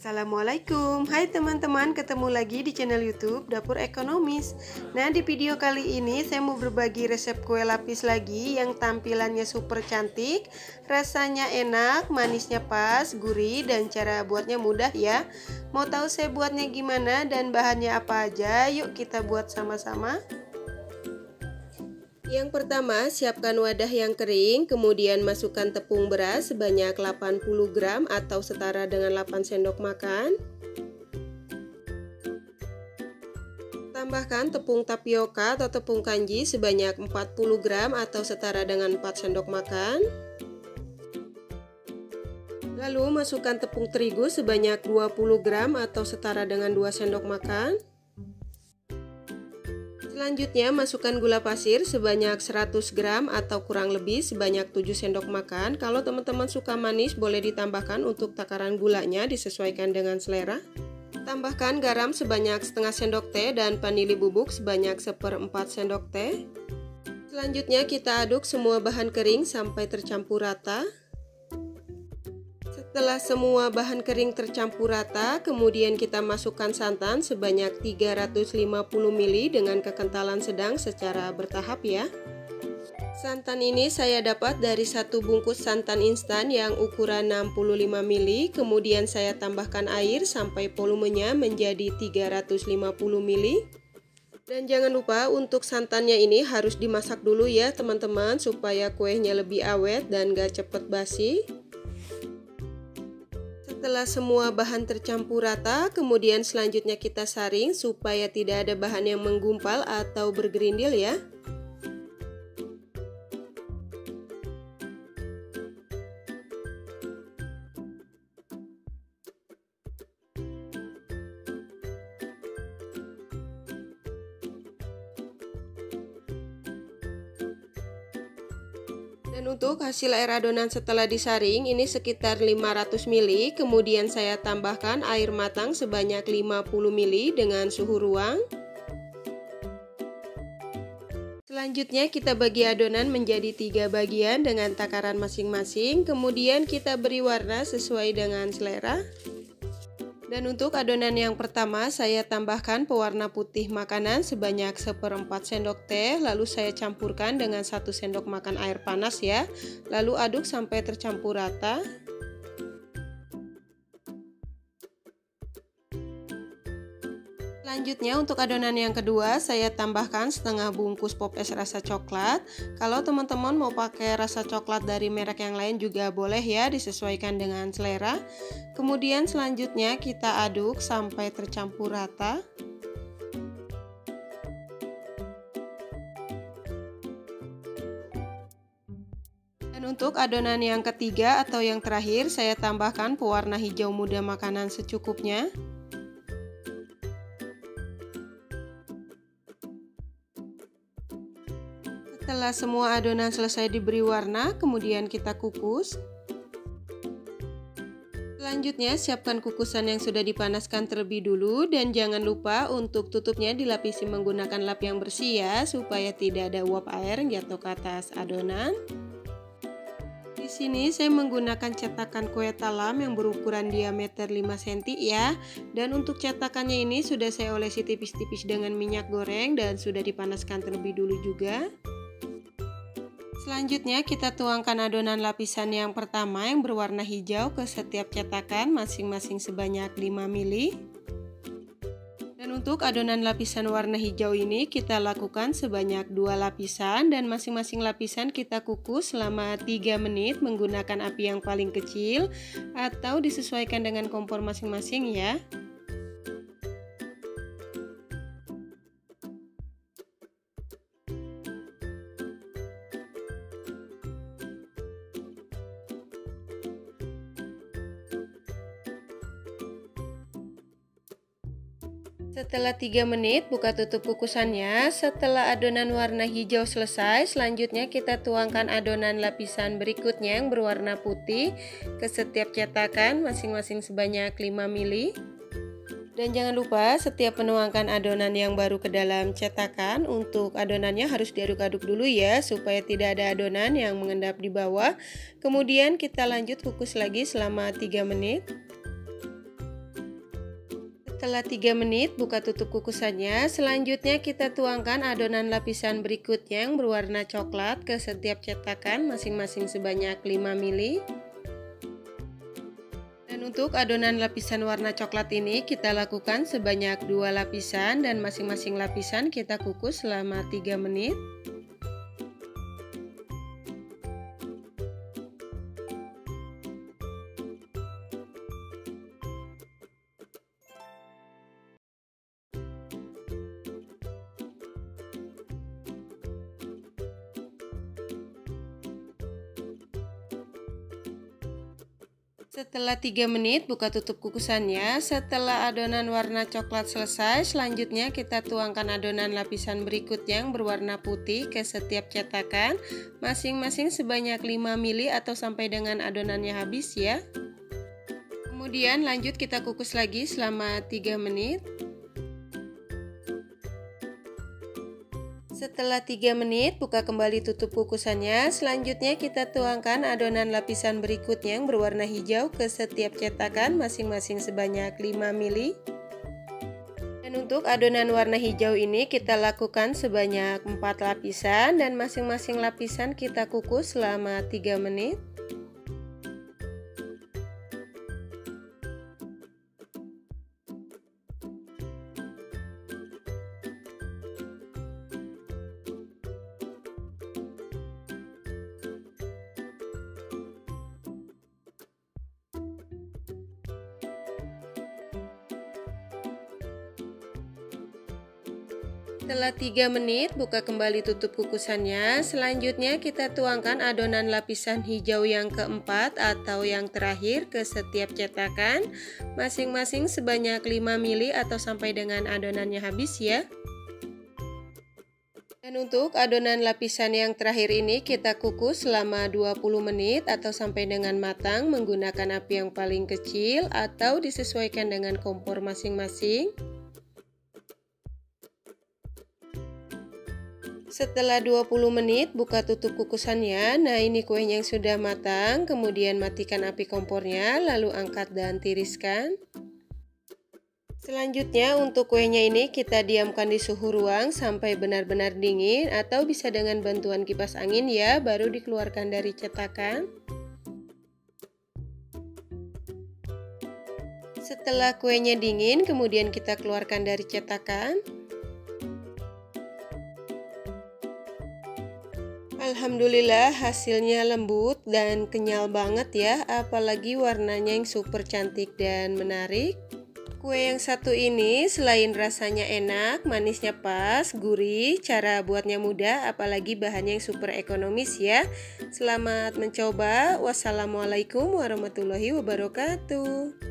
Assalamualaikum, hai teman-teman, ketemu lagi di channel YouTube Dapur Ekonomis. Nah, di video kali ini saya mau berbagi resep kue lapis lagi yang tampilannya super cantik, rasanya enak, manisnya pas, gurih, dan cara buatnya mudah ya. Mau tahu saya buatnya gimana dan bahannya apa aja? Yuk kita buat sama-sama. Yang pertama, siapkan wadah yang kering, kemudian masukkan tepung beras sebanyak 80 gram atau setara dengan 8 sendok makan. Tambahkan tepung tapioka atau tepung kanji sebanyak 40 gram atau setara dengan 4 sendok makan. Lalu masukkan tepung terigu sebanyak 20 gram atau setara dengan 2 sendok makan. Selanjutnya masukkan gula pasir sebanyak 100 gram atau kurang lebih sebanyak 7 sendok makan. Kalau teman-teman suka manis boleh ditambahkan untuk takaran gulanya, disesuaikan dengan selera. Tambahkan garam sebanyak setengah sendok teh dan vanili bubuk sebanyak 1/4 sendok teh. Selanjutnya kita aduk semua bahan kering sampai tercampur rata. Setelah semua bahan kering tercampur rata, kemudian kita masukkan santan sebanyak 350 ml dengan kekentalan sedang secara bertahap ya. Santan ini saya dapat dari satu bungkus santan instan yang ukuran 65 ml, kemudian saya tambahkan air sampai volumenya menjadi 350 ml. Dan jangan lupa untuk santannya ini harus dimasak dulu ya teman-teman, supaya kuenya lebih awet dan gak cepet basi. Setelah semua bahan tercampur rata, kemudian selanjutnya kita saring supaya tidak ada bahan yang menggumpal atau bergerindil ya. Dan untuk hasil air adonan setelah disaring ini sekitar 500 ml, kemudian saya tambahkan air matang sebanyak 50 ml dengan suhu ruang. Selanjutnya kita bagi adonan menjadi 3 bagian dengan takaran masing-masing, kemudian kita beri warna sesuai dengan selera. Dan untuk adonan yang pertama saya tambahkan pewarna putih makanan sebanyak 1/4 sendok teh, lalu saya campurkan dengan 1 sendok makan air panas ya. Lalu aduk sampai tercampur rata. Selanjutnya untuk adonan yang kedua saya tambahkan setengah bungkus pop es rasa coklat. Kalau teman-teman mau pakai rasa coklat dari merek yang lain juga boleh ya, disesuaikan dengan selera. Kemudian selanjutnya kita aduk sampai tercampur rata. Dan untuk adonan yang ketiga atau yang terakhir saya tambahkan pewarna hijau muda makanan secukupnya. Setelah semua adonan selesai diberi warna, kemudian kita kukus. Selanjutnya siapkan kukusan yang sudah dipanaskan terlebih dulu dan jangan lupa untuk tutupnya dilapisi menggunakan lap yang bersih ya, supaya tidak ada uap air yang jatuh ke atas adonan. Di sini saya menggunakan cetakan kue talam yang berukuran diameter 5 cm ya. Dan untuk cetakannya ini sudah saya olesi tipis-tipis dengan minyak goreng dan sudah dipanaskan terlebih dulu juga. Selanjutnya kita tuangkan adonan lapisan yang pertama yang berwarna hijau ke setiap cetakan masing-masing sebanyak 5 ml. Dan untuk adonan lapisan warna hijau ini kita lakukan sebanyak 2 lapisan dan masing-masing lapisan kita kukus selama 3 menit menggunakan api yang paling kecil atau disesuaikan dengan kompor masing-masing ya. Setelah 3 menit buka tutup kukusannya. Setelah adonan warna hijau selesai, selanjutnya kita tuangkan adonan lapisan berikutnya yang berwarna putih ke setiap cetakan masing-masing sebanyak 5 ml. Dan jangan lupa setiap menuangkan adonan yang baru ke dalam cetakan, untuk adonannya harus diaduk-aduk dulu ya, supaya tidak ada adonan yang mengendap di bawah. Kemudian kita lanjut kukus lagi selama 3 menit. Setelah 3 menit, buka tutup kukusannya. Selanjutnya kita tuangkan adonan lapisan berikutnya yang berwarna coklat ke setiap cetakan masing-masing sebanyak 5 ml. Dan untuk adonan lapisan warna coklat ini kita lakukan sebanyak 2 lapisan dan masing-masing lapisan kita kukus selama 3 menit. Setelah 3 menit, buka tutup kukusannya. Setelah adonan warna coklat selesai, selanjutnya kita tuangkan adonan lapisan berikutnya yang berwarna putih ke setiap cetakan, masing-masing sebanyak 5 ml atau sampai dengan adonannya habis ya. Kemudian lanjut kita kukus lagi selama 3 menit. Setelah 3 menit, buka kembali tutup kukusannya. Selanjutnya kita tuangkan adonan lapisan berikutnya yang berwarna hijau ke setiap cetakan masing-masing sebanyak 5 ml. Dan untuk adonan warna hijau ini kita lakukan sebanyak 4 lapisan dan masing-masing lapisan kita kukus selama 3 menit. Setelah 3 menit, buka kembali tutup kukusannya. Selanjutnya kita tuangkan adonan lapisan hijau yang keempat atau yang terakhir ke setiap cetakan, masing-masing sebanyak 5 ml atau sampai dengan adonannya habis ya. Dan untuk adonan lapisan yang terakhir ini kita kukus selama 20 menit atau sampai dengan matang menggunakan api yang paling kecil atau disesuaikan dengan kompor masing-masing. Setelah 20 menit, buka tutup kukusannya. Nah, ini kuenya yang sudah matang. Kemudian matikan api kompornya, lalu angkat dan tiriskan. Selanjutnya untuk kuenya ini kita diamkan di suhu ruang sampai benar-benar dingin atau bisa dengan bantuan kipas angin ya, baru dikeluarkan dari cetakan. Setelah kuenya dingin, kemudian kita keluarkan dari cetakan. Alhamdulillah hasilnya lembut dan kenyal banget ya, apalagi warnanya yang super cantik dan menarik. Kue yang satu ini selain rasanya enak, manisnya pas, gurih, cara buatnya mudah, apalagi bahannya yang super ekonomis ya. Selamat mencoba. Wassalamualaikum warahmatullahi wabarakatuh.